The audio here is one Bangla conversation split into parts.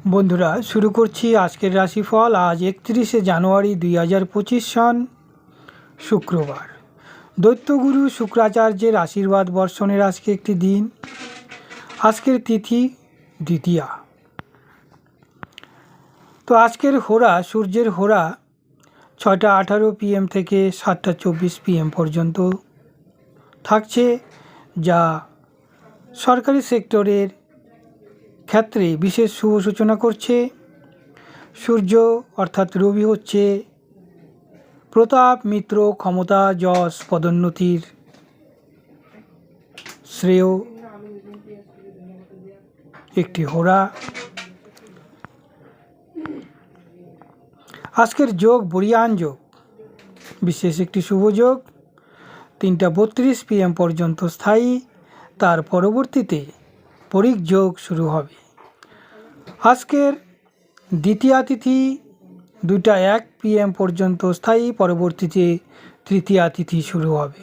বন্ধুরা, শুরু করছি আজকের রাশিফল। আজ 31শে জানুয়ারি 2025 সন শুক্রবার। দৈত্যগুরু শুক্রাচার্যের আশীর্বাদ বর্ষণের আজকে একটি দিন। আজকের তিথি দ্বিতীয়া। তো আজকের হোরা, সূর্যের হোরা 6টা 18 PM থেকে 7টা 24 PM পর্যন্ত থাকছে, যা সরকারি সেক্টরের ক্ষেত্রে বিশেষ শুভ সূচনা করছে। সূর্য অর্থাৎ রবি হচ্ছে প্রতাপ, মিত্র, ক্ষমতা, যশ, পদোন্নতির শ্রেয় একটি হোরা। আজকের যোগ বরিয়ান যোগ, বিশেষ একটি শুভ যোগ, 3টা 32 PM পর্যন্ত স্থায়ী। তার পরবর্তীতে পরিক যোগ শুরু হবে। আজকের দ্বিতীয়া তিথি 2টা 1 PM পর্যন্ত স্থায়ী, পরবর্তীতে তৃতীয়া তিথি শুরু হবে।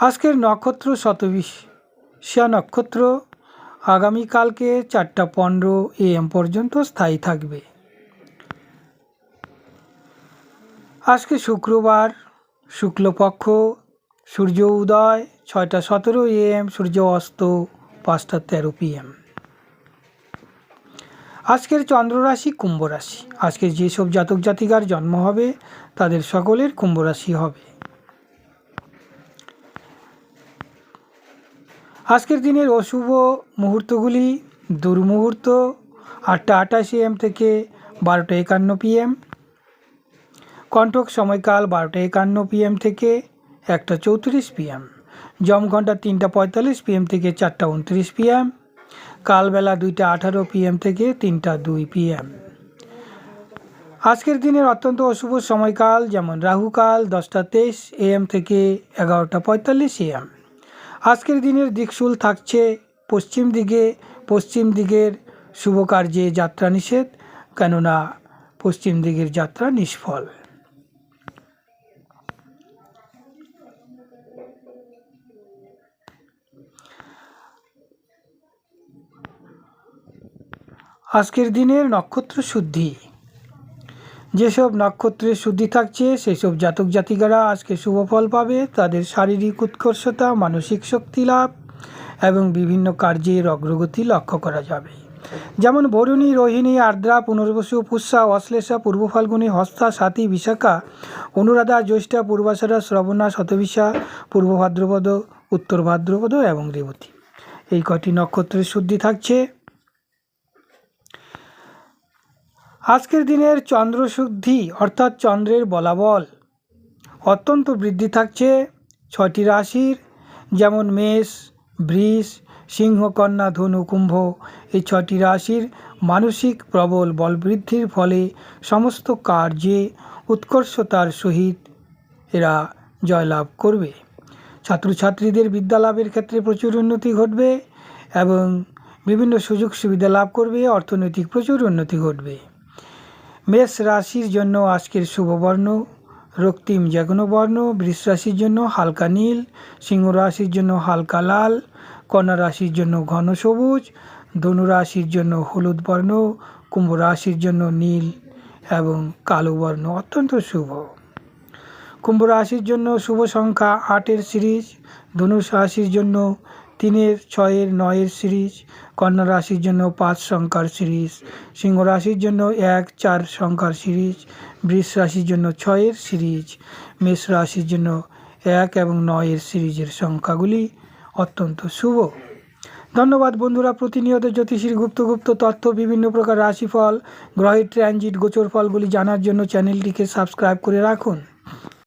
আজকের নক্ষত্র শতভিষা নক্ষত্র আগামীকালকে 4টা 15 AM পর্যন্ত স্থায়ী থাকবে। আজকে শুক্রবার, শুক্লপক্ষ, সূর্য উদয় 6টা 17 AM, সূর্য অস্ত 5টা 13 PM। আজকের চন্দ্ররাশি কুম্ভ রাশি। আজকে যেসব জাতক জাতিকার জন্ম হবে তাদের সকলের কুম্ভ রাশি হবে। আজকের দিনের অশুভ মুহূর্তগুলি: দুর্মুহূর্ত 8টা 28 AM থেকে 12টা 51 PM, কণ্টক সময়কাল 12টা 51 PM থেকে 1টা 34 PM, যমঘণ্টা 3টা 45 PM থেকে 4টা 29 PM, কালবেলা 2টা 18 PM থেকে 3টা 2 PM। আজকের দিনের অত্যন্ত অশুভ সময়কাল, যেমন রাহুকাল 10টা 23 AM থেকে 11টা 45 AM। আজকের দিনের দিকশুল থাকছে পশ্চিম দিকে। পশ্চিম দিকের শুভ কার্যে যাত্রা নিষেধ, কেননা পশ্চিম দিকের যাত্রা নিষ্ফল। আজকের দিনের নক্ষত্র শুদ্ধি: যেসব নক্ষত্রের শুদ্ধি থাকছে সেসব জাতক জাতিকারা আজকে শুভ ফল পাবে। তাদের শারীরিক উৎকর্ষতা, মানসিক শক্তি লাভ এবং বিভিন্ন কার্যের অগ্রগতি লক্ষ্য করা যাবে। যেমন বরুণী, রোহিণী, আর্দ্রা, পুনর্বসু, পুষ্যা, অশ্লেষা, পূর্ব ফাল্গুনী, হস্তা, স্বাতী, বিশাখা, অনুরাধা, জ্যৈষ্ঠা, পূর্বাষাঢ়া, শ্রবণা, শতভিষা, পূর্ব ভাদ্রপদ, উত্তর ভাদ্রপদ এবং রেবতী, এই কটি নক্ষত্রের শুদ্ধি থাকছে। আজকের দিনের চন্দ্রশুদ্ধি অর্থাৎ চন্দ্রের বলাবল অত্যন্ত বৃদ্ধি থাকছে 6টি রাশির, যেমন মেষ, বৃষ, সিংহ, কন্যা, ধনু, কুম্ভ, এই 6টি রাশির মানসিক প্রবল বল বৃদ্ধির ফলে সমস্ত কার্যে উৎকর্ষতার সহিত এরা জয়লাভ করবে। ছাত্রছাত্রীদের বিদ্যালাভের ক্ষেত্রে প্রচুর উন্নতি ঘটবে এবং বিভিন্ন সুযোগ সুবিধা লাভ করবে। অর্থনৈতিক প্রচুর উন্নতি ঘটবে। মেষ রাশির জন্য আজকের শুভ বর্ণ রক্তিম যেকোনো বর্ণ, বৃষ রাশির জন্য হালকা নীল, সিংহ রাশির জন্য হালকা লাল, কন্যা রাশির জন্য ঘন সবুজ, ধনু রাশির জন্য হলুদ বর্ণ, কুম্ভ রাশির জন্য নীল এবং কালো বর্ণ অত্যন্ত শুভ। কুম্ভ রাশির জন্য শুভ সংখ্যা 8-এর সিরিজ, ধনু রাশির জন্য 3-এর, 6-এর, 9-এর সিরিজ, কন্যা রাশির জন্য 5 সংখ্যার সিরিজ, সিংহ রাশির জন্য 1-4 সংখ্যার সিরিজ, বৃষ রাশির জন্য 6-এর সিরিজ, মেষ রাশির জন্য 1 এবং 9-এর সিরিজের সংখ্যাগুলি অত্যন্ত শুভ। ধন্যবাদ বন্ধুরা। প্রতিনিয়ত জ্যোতিষীর গুপ্ত তথ্য, বিভিন্ন প্রকার রাশিফল, গ্রহের ট্রানজিট, গোচর ফলগুলি জানার জন্য চ্যানেলটিকে সাবস্ক্রাইব করে রাখুন।